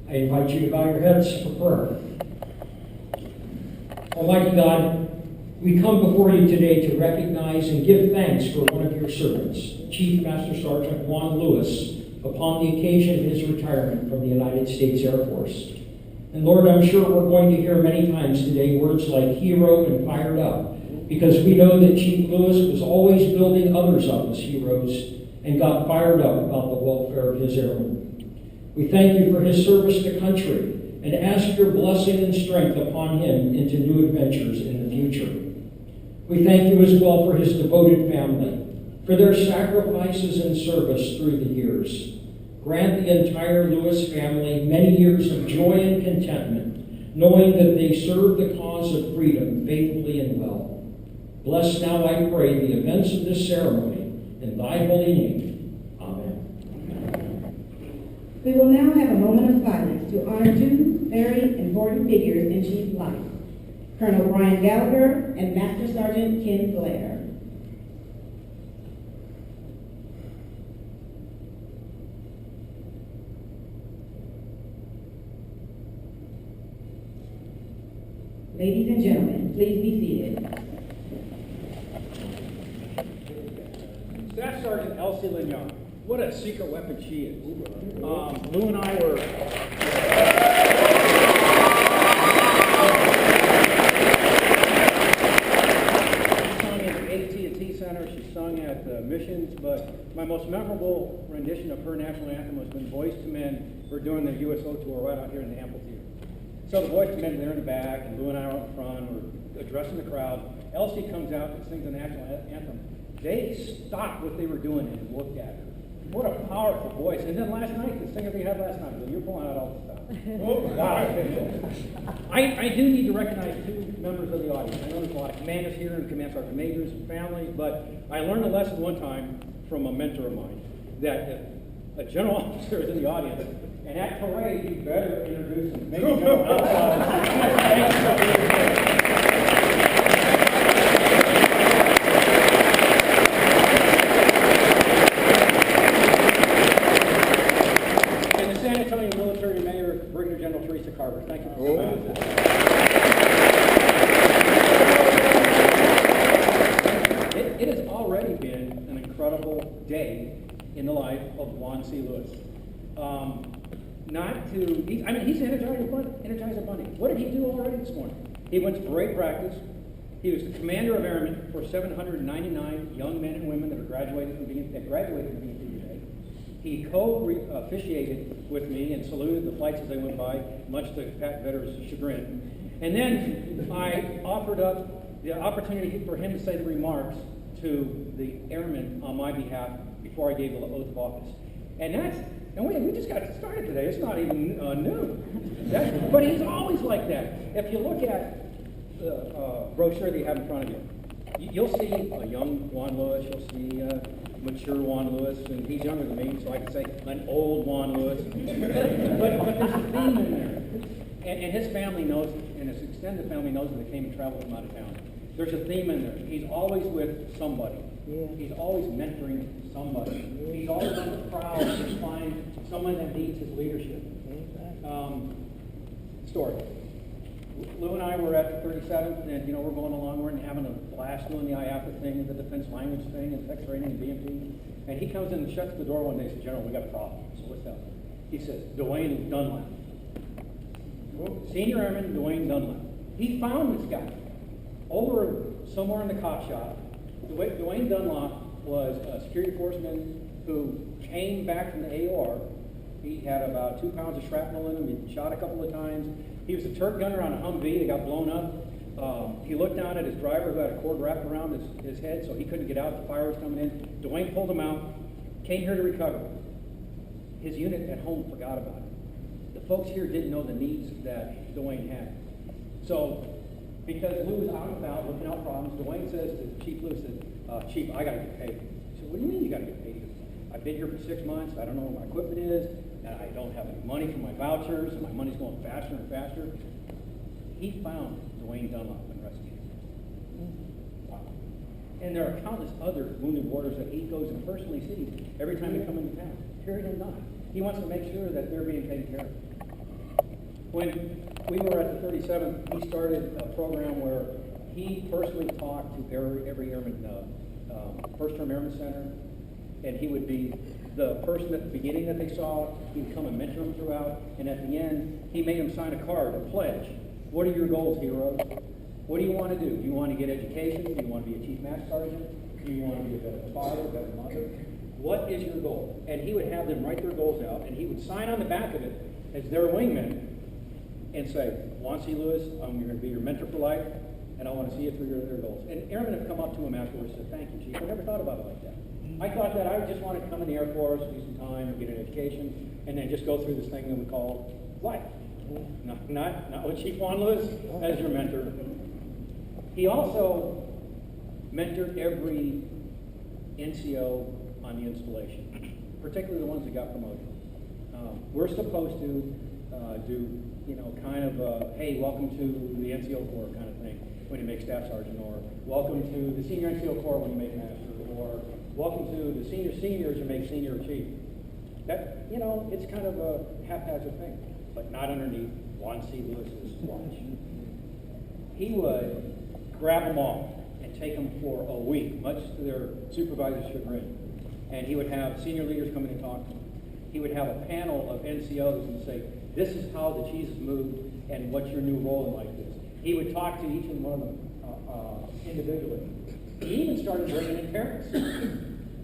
I invite you to bow your heads for prayer. Almighty God, we come before you today to recognize and give thanks for one of your servants, Chief Master Sergeant Juan Lewis, upon the occasion of his retirement from the United States Air Force. And Lord, I'm sure we're going to hear many times today words like hero and fired up, because we know that Chief Lewis was always building others up as heroes and got fired up about the welfare of his airmen. We thank you for his service to country and ask your blessing and strength upon him into new adventures in the future. We thank you as well for his devoted family, for their sacrifices and service through the years. Grant the entire Lewis family many years of joy and contentment, knowing that they serve the cause of freedom faithfully and well. Bless now, I pray, the events of this ceremony in thy holy name. We will now have a moment of silence to honor two very important figures in Chief's life, Colonel Brian Gallagher and Master Sergeant Ken Blair. Ladies and gentlemen, please be seated. Staff Sergeant Elsie Lignon. What a secret weapon she is. Lou and I were... She sung at the AT&T Center, she sung at the missions, but my most memorable rendition of her national anthem was when Boys to Men were doing their USO tour right out here in the amphitheater. So the Boys to Men, they're in the back, and Lou and I are out in front, we're addressing the crowd. Elsie comes out and sings the national anthem. They stopped what they were doing and looked at her. What a powerful voice. And then last night, the singer we had last night, you're pulling out all the stuff. Oh, wow. I do need to recognize two members of the audience. I know there's a lot of commanders here and command sergeant majors and families, but I learned a lesson one time from a mentor of mine that if a general officer is in the audience, and at parade, you better introduce him. Maybe general outside. Brigadier General Teresa Carver. Thank you for coming. It has already been an incredible day in the life of Juan C. Lewis. He's Energizer Bunny. What did he do already this morning? He went to parade practice. He was the commander of airmen for 799 young men and women that graduated from BNP today. He co-officiated with me and saluted the flights as they went by, much to Pat Vetter's chagrin. And then I offered up the opportunity for him to say the remarks to the airmen on my behalf before I gave the oath of office. And we just got started today. It's not even noon. But he's always like that. If you look at the brochure that you have in front of you, you'll see a young Juan Lewis, you'll see a mature Juan Lewis, and he's younger than me, so I can say an old Juan Lewis. but there's a theme in there. And his family knows, and his extended family knows that they came and traveled from out of town. There's a theme in there. He's always with somebody. Yeah. He's always mentoring somebody. Yeah. He's always on the prowl to find someone that needs his leadership. Story. Lou and I were at the 37th, and we're going along, we're having a blast doing the IAPA thing, the defense language thing, and text training and BMP. And he comes in and shuts the door one day and says, General, we got a problem. So what's that? He says, Dwayne Dunlap. Senior Airman Dwayne Dunlap. He found this guy over somewhere in the cop shop. Dwayne Dunlap was a security enforcement who came back from the AOR. He had about 2 pounds of shrapnel in him. He'd been shot a couple of times. He was a turret gunner on a Humvee that got blown up. He looked down at his driver who had a cord wrapped around his head, so he couldn't get out. The fire was coming in. Dwayne pulled him out, came here to recover. His unit at home forgot about it. The folks here didn't know the needs that Dwayne had. So, because Lou was out and about looking out problems, Dwayne says to Chief Lou, Chief, I got to get paid. He said, what do you mean you got to get paid? He goes, I've been here for 6 months. I don't know where my equipment is, and I don't have any money for my vouchers, and my money's going faster and faster. He found Dwayne Dunlap and rescued him. Wow. And there are countless other wounded warriors that he goes and personally sees every time they come into town. Period and not. He wants to make sure that they're being taken care of. When we were at the 37th, he started a program where he personally talked to every airman, first-term airman center, and he would be the person at the beginning that they saw. He'd come and mentor them throughout, and at the end, he made them sign a card, a pledge. What are your goals, heroes? What do you want to do? Do you want to get education? Do you want to be a chief master sergeant? Do you want to be a better father, a better mother? What is your goal? And he would have them write their goals out, and he would sign on the back of it as their wingman and say, Juan C. Lewis, I'm going to be your mentor for life, and I want to see you through your goals. And airmen have come up to him afterwards and said, thank you, Chief. I never thought about it like that. I thought that I just wanted to come in the Air Force, do some time, get an education, and then just go through this thing that we call life. Not with Chief Juan Lewis as your mentor. He also mentored every NCO on the installation, particularly the ones that got promoted. We're supposed to do, kind of hey, welcome to the NCO Corps kind of thing when you make staff sergeant, or welcome to the senior NCO Corps when you make master, or welcome to the seniors who make senior chief. That, it's kind of a haphazard thing, but not underneath Juan C. Lewis's watch. He would grab them all and take them for a week, much to their supervisor's chagrin. And he would have senior leaders come in and talk to them. He would have a panel of NCOs and say, this is how the cheese is moved and what your new role in life is. He would talk to each and one of them individually. He even started bringing in parents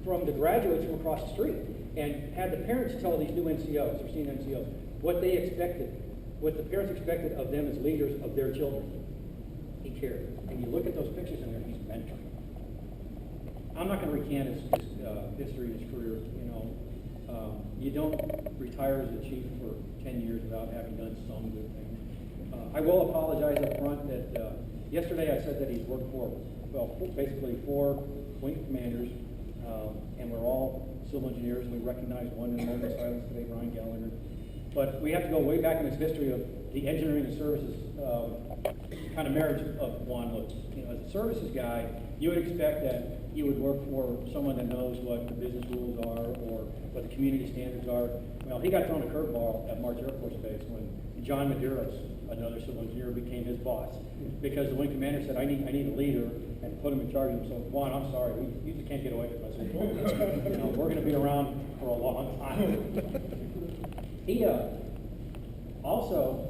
from the graduates from across the street and had the parents tell these new NCOs, or senior NCOs, what they expected, what the parents expected of them as leaders of their children. He cared. And you look at those pictures in there, he's mentoring. I'm not going to recant his history, his career. You don't retire as a chief for 10 years without having done some good things. I will apologize up front that yesterday I said that he's worked for, basically 4 wing commanders, and we're all civil engineers, and we recognize one in the moment of silence today, Brian Gallagher. But we have to go way back in this history of the engineering and services kind of marriage of Juan Lewis. You know, as a services guy, you would expect that you would work for someone that knows what the business rules are or what the community standards are. Well, he got thrown a curveball at March Air Force Base when John Medeiros, another civil engineer, became his boss, because the wing commander said, I need a leader, and put him in charge of him. So, Juan, I'm sorry, you just can't get away from us. You know, we're going to be around for a long time. He also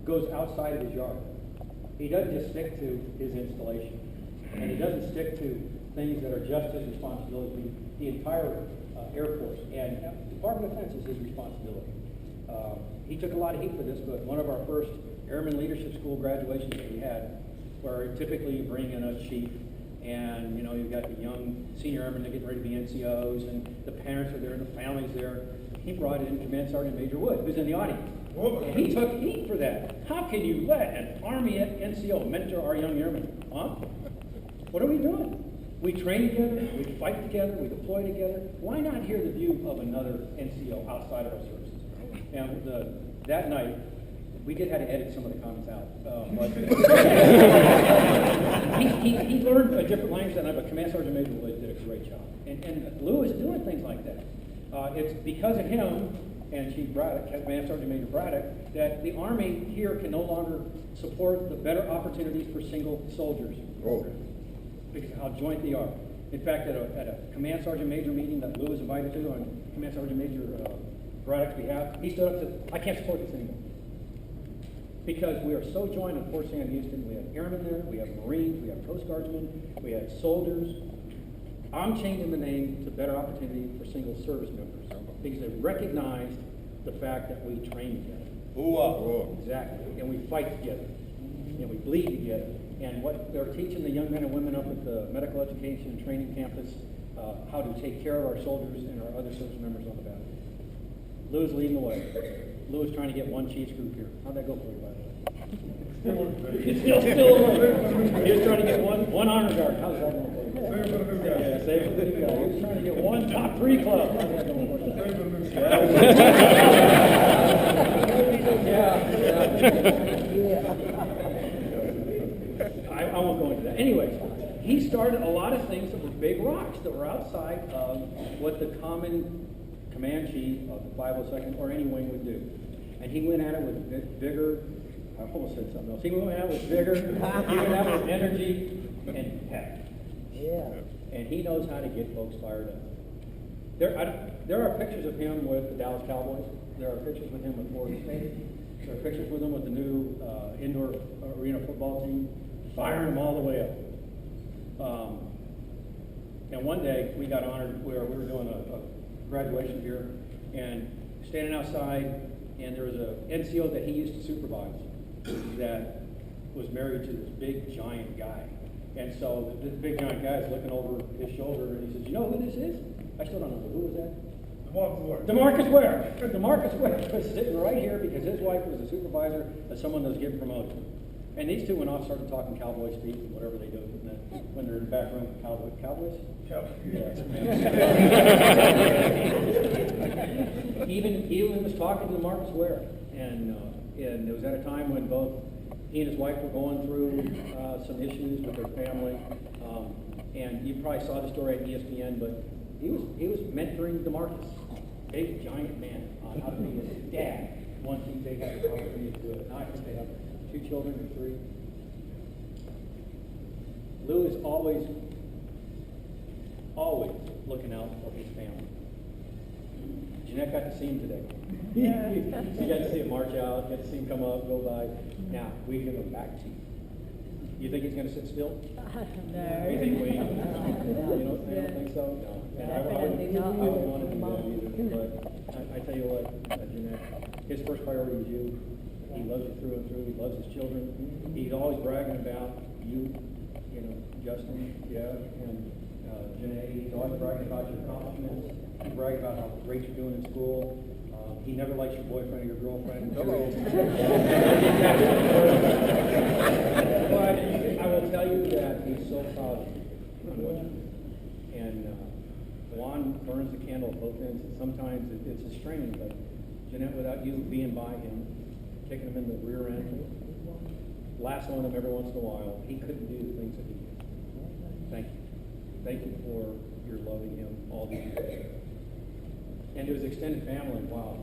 goes outside of his yard. He doesn't just stick to his installation, and he doesn't stick to things that are just his responsibility. The entire Air Force and Department of Defense is his responsibility. He took a lot of heat for this, but one of our first Airman Leadership School graduations that we had, where typically you bring in a chief, and you know you've got the young senior airmen that get ready to be NCOs, and the parents are there, and the families there. He brought in Command Sergeant Major Wood, who's in the audience. And he took heat for that. How can you let an Army NCO mentor our young airmen? Huh? What are we doing? We train together, we fight together, we deploy together. Why not hear the view of another NCO outside of our services? And that night, we did have to edit some of the comments out. But he learned a different language that night, but Command Sergeant Major Wood did a great job. And Lou is doing things like that. It's because of him and Chief Braddock, Command Sergeant Major Braddock, that the Army here can no longer support the better opportunities for single soldiers. Oh. Because of how joint they are. In fact, at a Command Sergeant Major meeting that Lou was invited to on Command Sergeant Major Braddock's behalf, he stood up and said, I can't support this anymore. Because we are so joined in Fort Sam Houston. We have airmen there, we have Marines, we have Coast Guardsmen, we have soldiers. I'm changing the name to Better Opportunity for Single Service Members because they recognize the fact that we train together. Ooh. Exactly. And we fight together. And we bleed together. And what they're teaching the young men and women up at the medical education and training campus, how to take care of our soldiers and our other service members on the battlefield. Lou is leading the way. Lou is trying to get one Chiefs group here. How'd that go for you, by the way? Still He was trying to get one honor guard. How's that going for you? Yeah, save for the new guy. He was trying to get one top 3 club. How's that going for you? I won't go into that. Anyway, he started a lot of things that were big rocks that were outside of what the common command chief of the 502nd or any wing would do. And he went at it with vigor. I almost said something else. He went at it with vigor. He went at it with energy and pep. Yeah. And he knows how to get folks fired up. There are pictures of him with the Dallas Cowboys. There are pictures with him with Florida State. There are pictures with him with the new indoor arena football team, firing them all the way up. And one day we got honored where we were doing a graduation here and standing outside, and there was a NCO that he used to supervise that was married to this big giant guy. And so this big giant guy is looking over his shoulder and he says, you know who this is? I still don't know. Who was that? DeMarcus Ware. DeMarcus Ware was sitting right here because his wife was a supervisor of someone that was getting promoted. And these two went off, started talking cowboy speak and whatever they do when they're in the back room. Cowboys? Yes. Even was talking to DeMarcus Ware. And it was at a time when both he and his wife were going through some issues with their family. And you probably saw the story at ESPN, but he was mentoring DeMarcus, big giant man, on how to be his dad once they had the opportunity to do it. Now I think they have 2 children or 3. Lou is always looking out for his family. Jeanette got to see him today. You got to see him march out, got to see him come up, go by. Now, we give him back to you. You think he's going to sit still? No. You think you don't think so? No. And I wouldn't want to do that either. But I tell you what, Jeanette, his first priority is you. He loves you through and through. He loves his children. He's always bragging about you, Justin, and Janae. He's always bragging about your accomplishments. He's bragging about how great you're doing in school. He never likes your boyfriend or your girlfriend. But I will tell you that he's so proud of you on what you do. And Juan burns the candle at both ends. And sometimes it's a strain, but Jeanette, without you being by him, kicking him in the rear end, lassoing him every once in a while, he couldn't do the things that he did. Thank you. Thank you for your loving him all these years. And to his extended family, wow,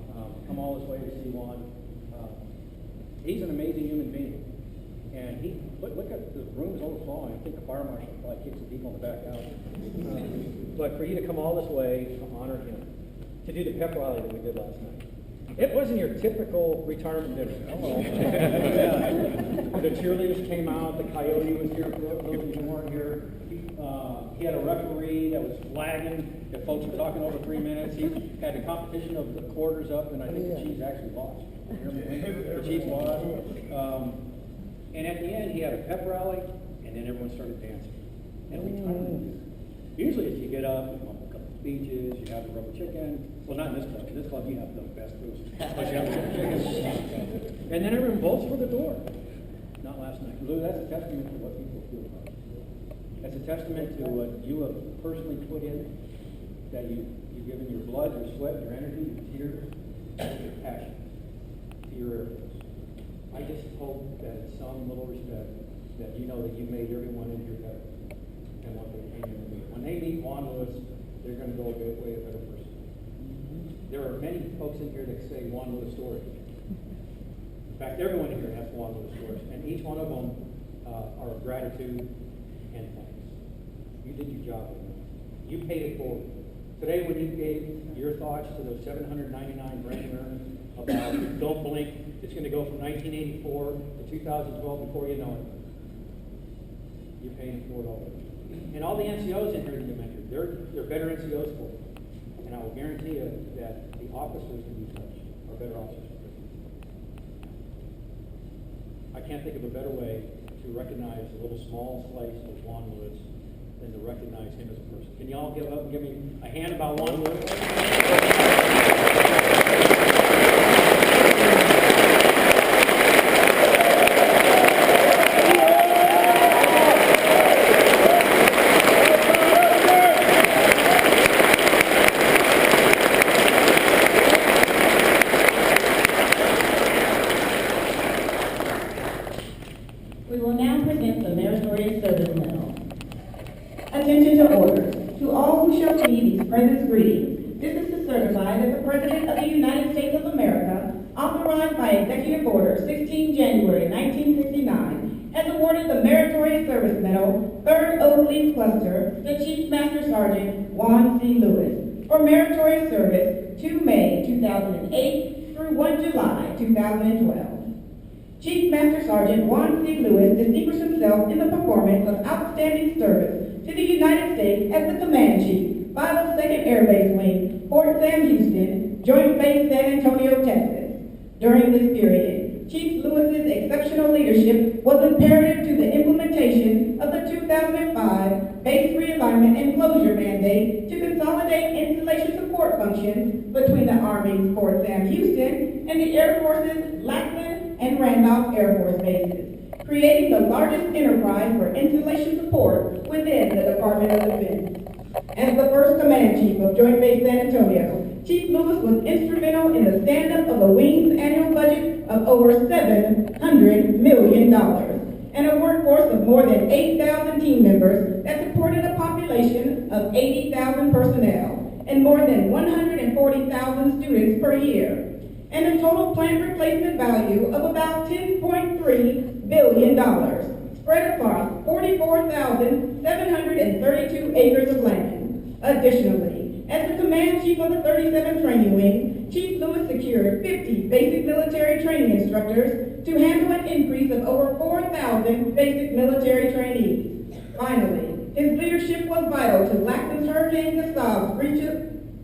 come all this way to see Juan. He's an amazing human being. And look at the room is overflowing. I think the fire marshal probably kicks the people in the back out. But for you to come all this way to honor him, to do the pep rally that we did last night. It wasn't your typical retirement dinner. The cheerleaders came out, the coyote was here, for those of you who weren't here. He had a referee that was flagging if folks were talking over 3 minutes. He had the competition of the quarters up, and I think the Chiefs actually lost. The Chiefs lost. And at the end, he had a pep rally, and then everyone started dancing. And usually, if you get up, you have a couple of speeches, you have the rubber chicken. Well, not in this club. In this club, you have the best food. But you have the rubber chicken. And then everyone bolts for the door. Not last night. Lou, that's a testament to what people feel about it. That's a testament to what you have personally put in, that you've given your blood, your sweat, your energy, your tears, your passion to your Air Force. I just hope that in some little respect that you know that you made everyone in here better than what they came in to be. When they meet Juan Lewis, they're going to go away a better person. There are many folks in here that say Juan Lewis stories. In fact, everyone here has Juan Lewis stories, and each one of them are of gratitude and thanks. You did your job. You paid it forward. Today, when you gave your thoughts to those 799 brain earners about don't blink, it's going to go from 1984 to 2012 before you know it. You're paying it forward already. And all the NCOs in here that you mentioned, they're better NCOs for you. And I will guarantee you that the officers that you touch are better officers. I can't think of a better way to recognize a little small slice of Juan Lewis than to recognize him as a person. Can you all give up and give me a hand about Juan Lewis? We will now present the Meritorious Service Medal. Attention to order. To all who shall read these presents greetings, this is to certify that the President of the United States of America, authorized by Executive Order 16 January 1969, has awarded the Meritorious Service Medal, 3rd Oak Leaf Cluster, to Chief Master Sergeant Juan C. Lewis, for meritorious service 2 May 2008 through 1 July 2012. Chief Master Sergeant Juan C. Lewis distinguished himself in the performance of outstanding service to the United States as the Command Chief, 502nd Air Base Wing, Fort Sam Houston, Joint Base San Antonio, Texas. During this period, Chief Lewis's exceptional leadership was imperative to the implementation of the 2005 Base Realignment and Closure Mandate to consolidate installation support functions between the Army's Fort Sam Houston and the Air Force's Lackland and Randolph Air Force bases, creating the largest enterprise for installation support within the Department of Defense. As the first Command Chief of Joint Base San Antonio, Chief Lewis was instrumental in the stand-up of the Wing's annual budget of over $700 million and a workforce of more than 8,000 team members that supported a population of 80,000 personnel and more than 140,000 students per year, and a total planned replacement value of about $10.3 billion, spread across 44,732 acres of land. Additionally, as the Command Chief of the 37th Training Wing, Chief Lewis secured 50 basic military training instructors to handle an increase of over 4,000 basic military trainees. Finally, his leadership was vital to Lackland's Hurricane Gustav's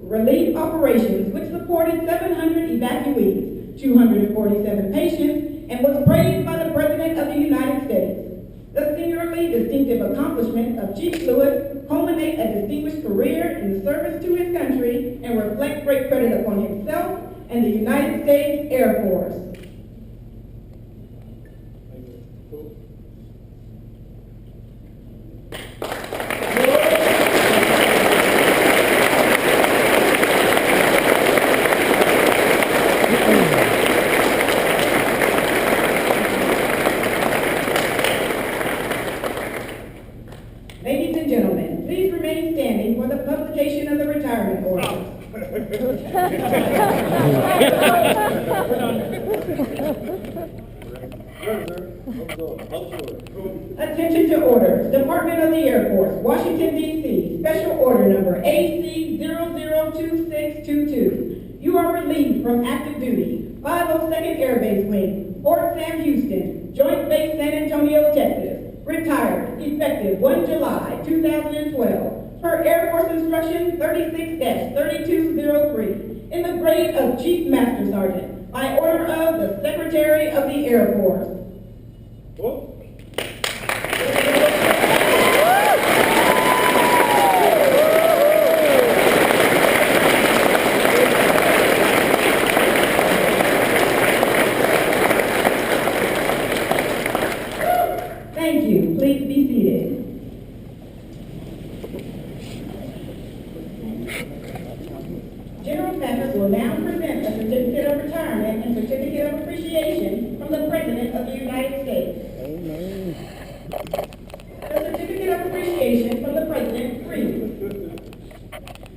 relief operations, which supported 700 evacuees, 247 patients, and was praised by the President of the United States. The singularly distinctive accomplishments of Chief Lewis culminate a distinguished career in the service to his country and reflect great credit upon himself and the United States Air Force. Attention to orders. Department of the Air Force, Washington, D.C. Special Order Number AC002622. You are relieved from active duty. 502nd Air Base Wing, Fort Sam Houston, Joint Base San Antonio, Texas. Retired, effective 1 July 2012. Per Air Force Instruction 36-3203. In the grade of Chief Master Sergeant, by order of the Secretary of the Air Force. Thank you. Please be seated. General Patrick will now present a certificate of retirement and certificate of appreciation from the President of the United States. The certificate of appreciation from the President reads,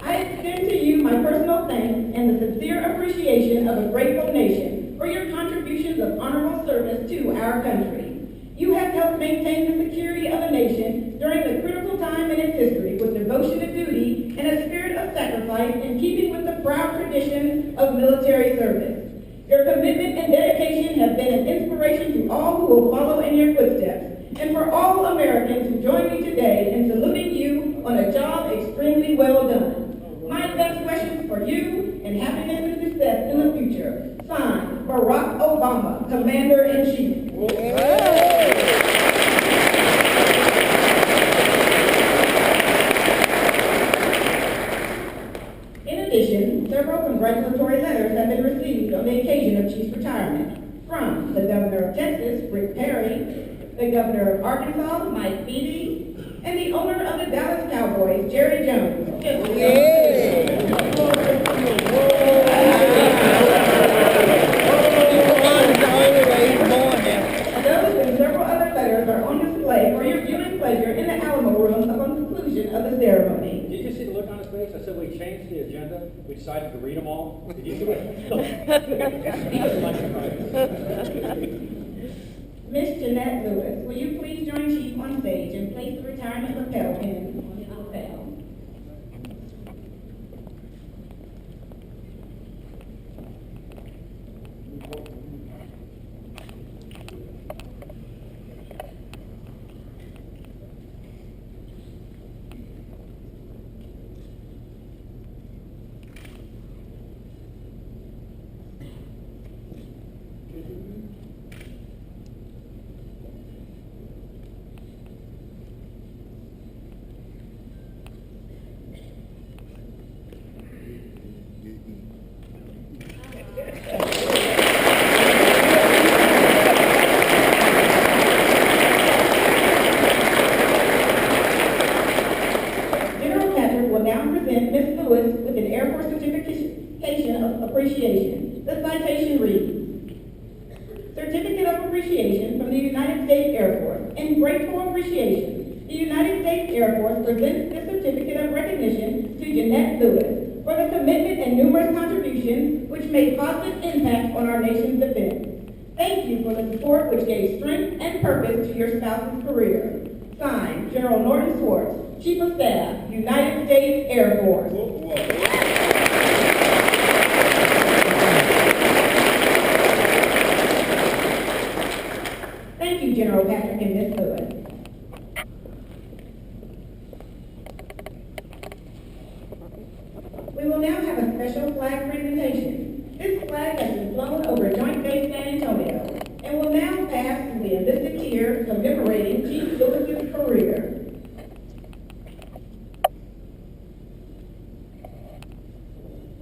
I extend to you my personal thanks and the sincere appreciation of a grateful nation for your contributions of honorable service to our country. You have helped maintain the security of a nation during the critical time in its history with devotion to duty and a spirit of sacrifice in keeping with the proud tradition of military service. Your commitment and dedication have been an inspiration to all who will follow in your footsteps, and for all Americans who join me today in saluting you on a job extremely well done. My best wishes for you and happiness and success in the future. Signed, Barack Obama, Commander-in-Chief. In addition, several congratulatory letters have been received on the occasion of Chief's retirement from the Governor of Texas, Rick Perry, the Governor of Arkansas, Mike Beebe, and the owner of the Dallas Cowboys, Jerry Jones. Those and several other letters are on display for your viewing pleasure in the Alamo Room upon conclusion of the ceremony. Did you see the look on his face? I said we changed the agenda. We decided to read them all. Did you see what? He doesn't like surprises. Miss Jeanette Lewis, will you please join Chief on stage and place the retirement lapel pin on the lapel? Appreciation. The citation reads, Certificate of Appreciation from the United States Air Force. In grateful appreciation, the United States Air Force presents this certificate of recognition to Jeanette Lewis for the commitment and numerous contributions which made positive impact on our nation's defense. Thank you for the support which gave strength and purpose to your spouse's career. Signed, General Norton Swartz, Chief of Staff, United States Air Force. Thank you, General Patrick and Ms. Lewis. We will now have a special flag presentation. This flag has been flown over Joint Base San Antonio and will now pass to the enlisted tier commemorating Chief Lewis's career.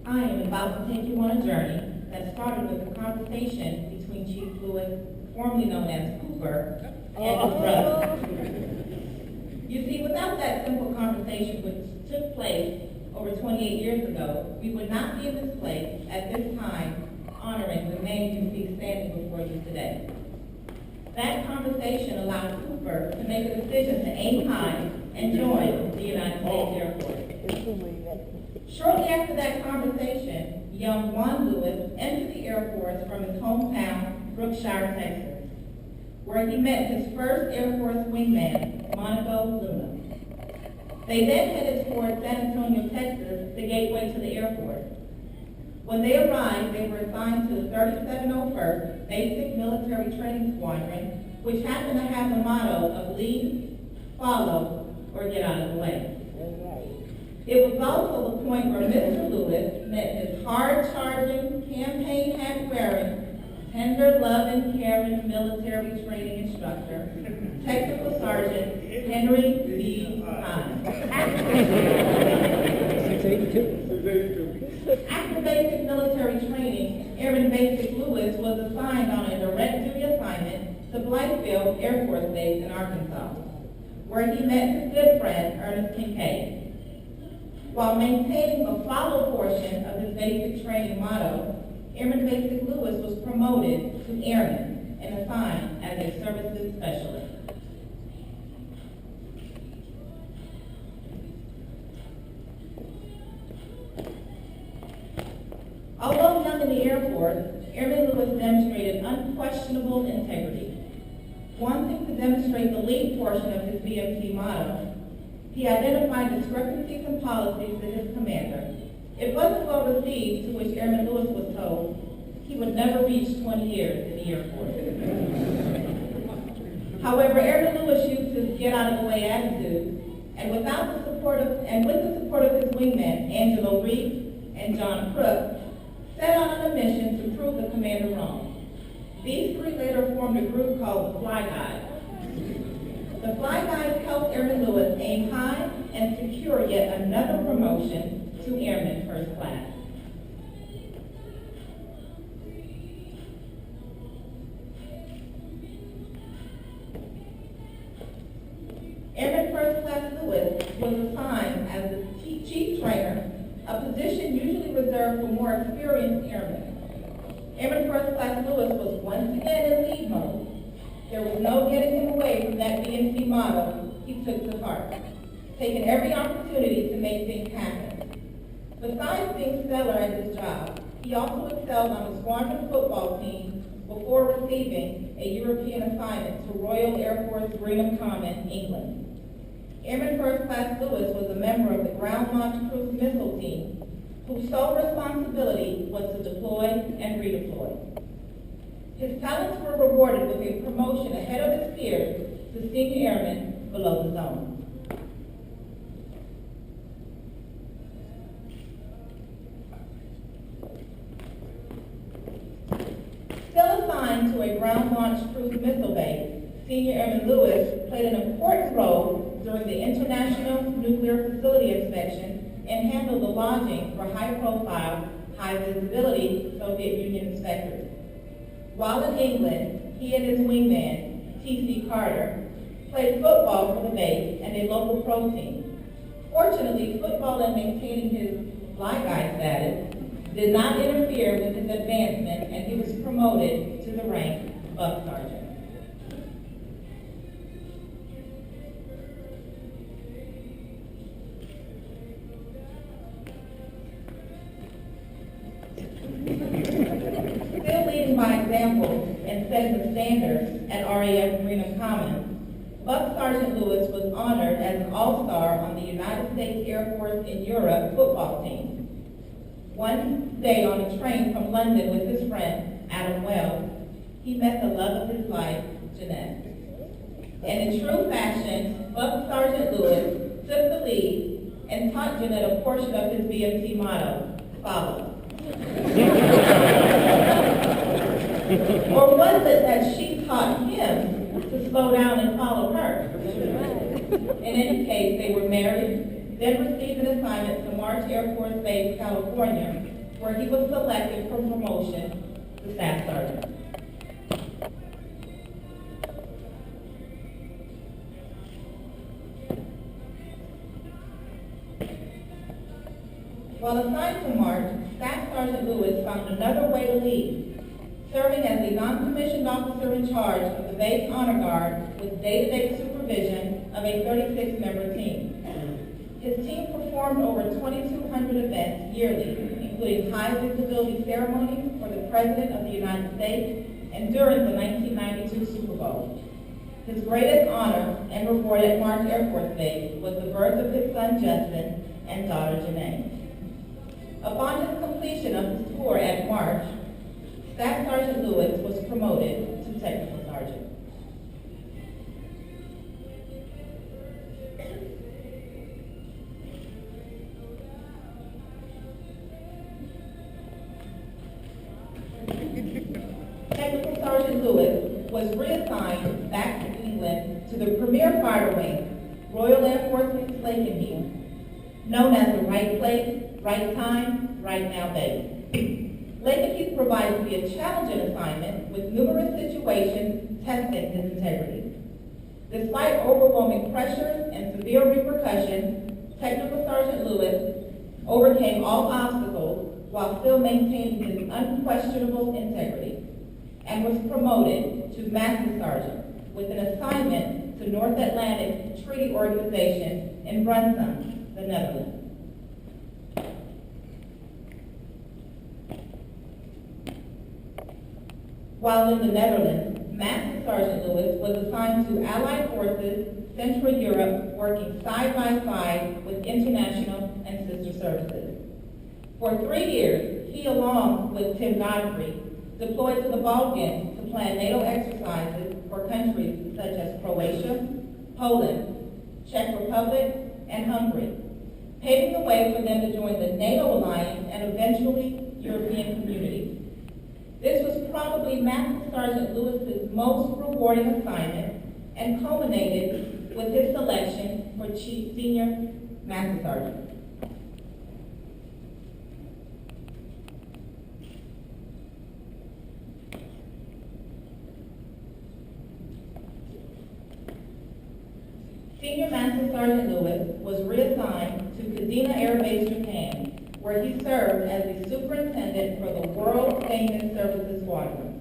I am about to take you on a journey that started with a conversation between Chief Lewis, formerly known as Cooper, and his brother. You see, without that simple conversation which took place over 28 years ago, we would not be in this place at this time honoring the man you see standing before you today. That conversation allowed Cooper to make a decision to aim high and join the United States Air Force. Shortly after that conversation, young Juan Lewis entered the Air Force from his hometown, Brookshire, Texas, where he met his first Air Force wingman, Monaco Luna. They then headed toward San Antonio, Texas, the gateway to the airport. When they arrived, they were assigned to the 3701st Basic Military Training Squadron, which happened to have the motto of lead, follow, or get out of the way. It was also the point where Mr. Lewis met his hard-charging, campaign hat-wearing, tender, loving, caring military training instructor, Technical Sergeant Henry B. Hines. 682. After basic military training, Airman Basic Lewis was assigned on a direct duty assignment to Blythefield Air Force Base in Arkansas, where he met his good friend, Ernest Kincaid. While maintaining the follow portion of his basic training motto, Airman Basic Lewis was promoted to airman and assigned as a services specialist. Although young in the Air Force, Airman Lewis demonstrated unquestionable integrity. Wanting to demonstrate the lead portion of his BMT motto, he identified discrepancies in policies to his commander. It wasn't well received, to which Airman Lewis was told he would never reach 20 years in the Air Force. However, Airman Lewis used his get out of the way attitude, and with the support of his wingmen, Angelo Reed and John Crook, set out on a mission to prove the commander wrong. These three later formed a group called the Fly Guys. The Fly Guys helped Airman Lewis aim high and secure yet another promotion to Airman First Class. Airman First Class Lewis was assigned as the chief trainer, a position usually reserved for more experienced airmen. Airman First Class Lewis was once again in lead mode. There was no getting him away from that BMT motto he took to heart, taking every opportunity to make things happen. Besides being stellar at his job, he also excelled on the squadron football team before receiving a European assignment to Royal Air Force Greenham Common, England. Airman First Class Lewis was a member of the ground-launched cruise missile team, whose sole responsibility was to deploy and redeploy. His talents were rewarded with a promotion ahead of his peers to senior airman below the zone. Still assigned to a ground-launched cruise missile base, Senior Airman Lewis played an important role during the International Nuclear Facility Inspection and handled the lodging for high-profile, high-visibility Soviet Union inspectors. While in England, he and his wingman, T.C. Carter, played football for the base and a local pro team. Fortunately, football and maintaining his fly guy status did not interfere with his advancement, and he was promoted to the rank of sergeant. Still leading by example and setting the standards at RAF Greenham Commons, Buck Sergeant Lewis was honored as an all-star on the United States Air Force in Europe football team. One day on a train from London with his friend, Adam Wells, he met the love of his life, Jeanette. And in true fashion, Buck Sergeant Lewis took the lead and taught Jeanette a portion of his BMT motto, follow. Or was it that she taught him to slow down and follow her? In any case, they were married, then received an assignment to March Air Force Base, California, where he was selected for promotion to staff sergeant. While assigned to March, Staff Sergeant Lewis found another way to lead, serving as the non-commissioned officer in charge of the base honor guard with day-to-day supervision of a 36-member team. His team performed over 2,200 events yearly, including high visibility ceremonies for the President of the United States and during the 1992 Super Bowl. His greatest honor and reward at March Air Force Base was the birth of his son Justin and daughter Janae. Upon his completion of his tour at March, Staff Sergeant Lewis was promoted to Technical Sergeant. Technical Sergeant Lewis was reassigned back to England to the premier fighter wing, Royal Air Force Base Lakenheath, known as the Right Place, Right Time, Right Now Base. Lakenheath provides to be a challenging assignment with numerous situations testing his integrity. Despite overwhelming pressures and severe repercussions, Technical Sergeant Lewis overcame all obstacles while still maintaining his unquestionable integrity, and was promoted to Master Sergeant with an assignment to North Atlantic Treaty Organization in Brunsum, the Netherlands. While in the Netherlands, Master Sergeant Lewis was assigned to Allied Forces, Central Europe, working side by side with international and sister services. For 3 years, he, along with Tim Godfrey, deployed to the Balkans to plan NATO exercises for countries such as Croatia, Poland, Czech Republic, and Hungary, paving the way for them to join the NATO alliance and eventually European community. This was probably Master Sergeant Lewis's most rewarding assignment and culminated with his selection for Chief Senior Master Sergeant. Senior Master Sergeant Lewis was reassigned to Kadena Air Base, Japan, where he served as the superintendent for the world-famous Services Squadron.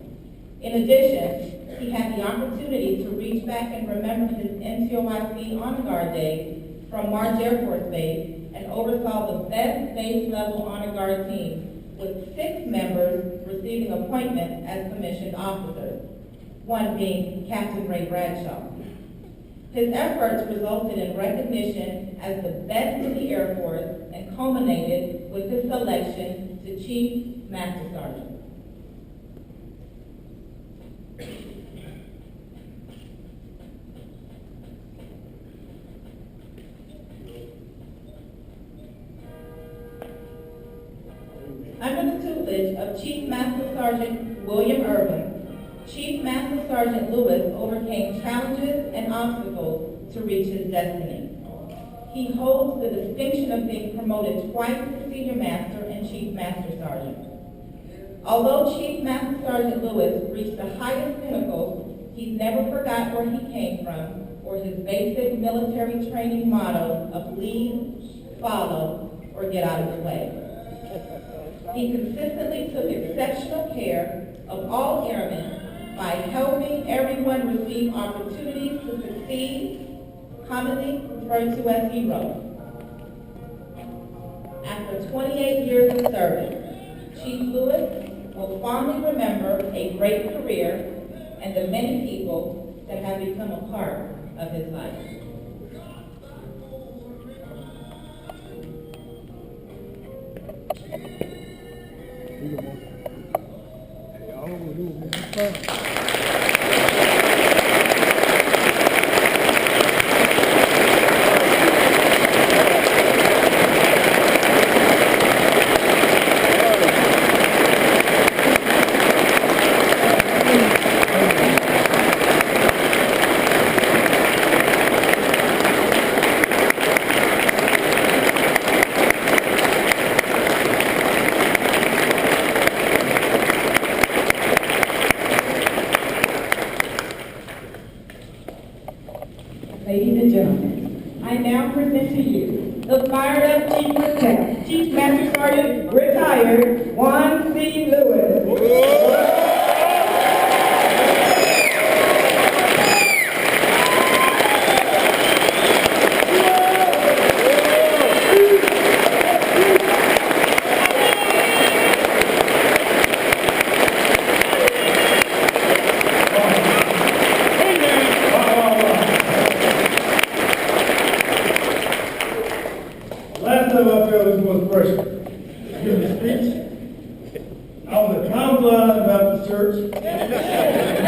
In addition, he had the opportunity to reach back and remember his NCOIC Honor Guard days from March Air Force Base and oversaw the best base-level Honor Guard team, with 6 members receiving appointments as commissioned officers, one being Captain Ray Bradshaw. His efforts resulted in recognition as the best in the Air Force and culminated with his selection to Chief Master Sergeant. Under the tutelage of Chief Master Sergeant William Irvin, Chief Master Sergeant Lewis overcame challenges and obstacles to reach his destiny. He holds the distinction of being promoted twice to Senior Master and Chief Master Sergeant. Although Chief Master Sergeant Lewis reached the highest pinnacle, he's never forgot where he came from or his basic military training motto of lead, follow, or get out of the way. He consistently took exceptional care of all airmen by helping everyone receive opportunities to succeed, commonly referred to as heroes. After 28 years of service, Chief Lewis will fondly remember a great career and the many people that have become a part of his life. Ladies and gentlemen, I now present to you the fired up Chief of Staff, Chief Master Sergeant, retired Juan C. Lewis.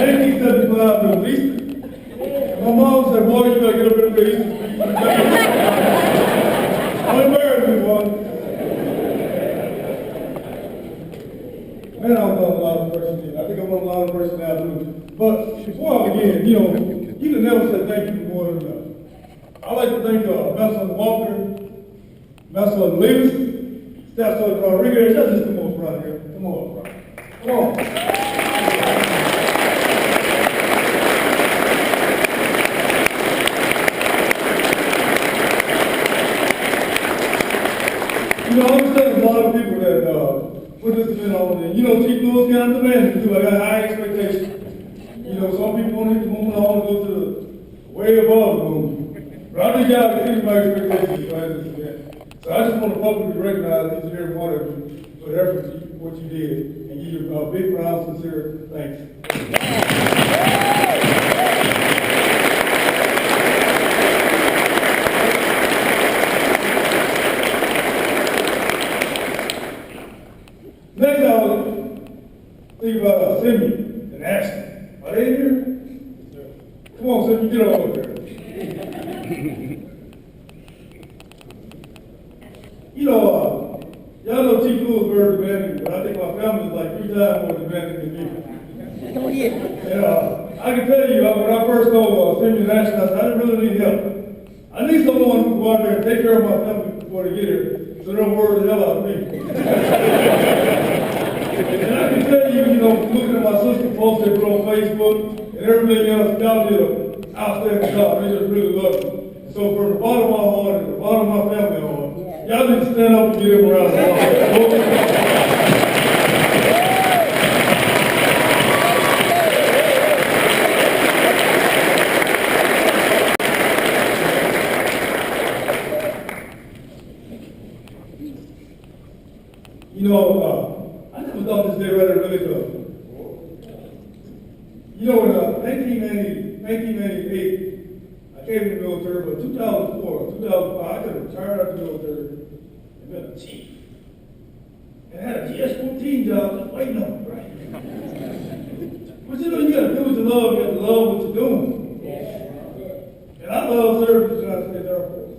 1975 was Easter. My mom said, boy, you gotta get up in the Easter speech. I'm embarrassed, boy. Man, I'm on a lot of personality. I think I'm on a lot of personality. But before I begin, you can never say thank you for more than enough. I'd like to thank Master Walker, Master Lewis, Staff Sergeant Rodriguez. Y'all just come on front here. Come on, front. Come on. I understand a lot of people that put this event on, and Chief Lewis kind of demanded too. I got high expectations. Some people want to hit the moon, I want to go to the way above the moon. But I think y'all exceeded my expectations for this event. So I just want to publicly recognize each and every one of you for the efforts what you did, and give you a big round of sincere thanks. Next, I was thinking about Simeon and Ashley. Are they here? Come on, Simeon, get over there. Y'all know Chief Lewis very demanding, but I think my family is like 3 times more demanding than me. Oh, yeah. And I can tell you, when I first know Simeon and Ashley, I said, I didn't really need help. I need someone who can go out there and take care of my family before they get here, so they don't worry the hell out of me. And I can tell you, looking at my sister posts they put on Facebook and everything else, y'all did an outstanding job. They just really love it. So from the bottom of my heart and the bottom of my family heart, y'all need to stand up and give them a round of applause. I never thought this day right really tough. In 1998, I came to the military, but 2004, 2005, I could have retired out of the military and been a chief. And had a GS-14 job just waiting on me, right? But you gotta do what you love, you have to love what you're doing. And I love serving the United States Air Force.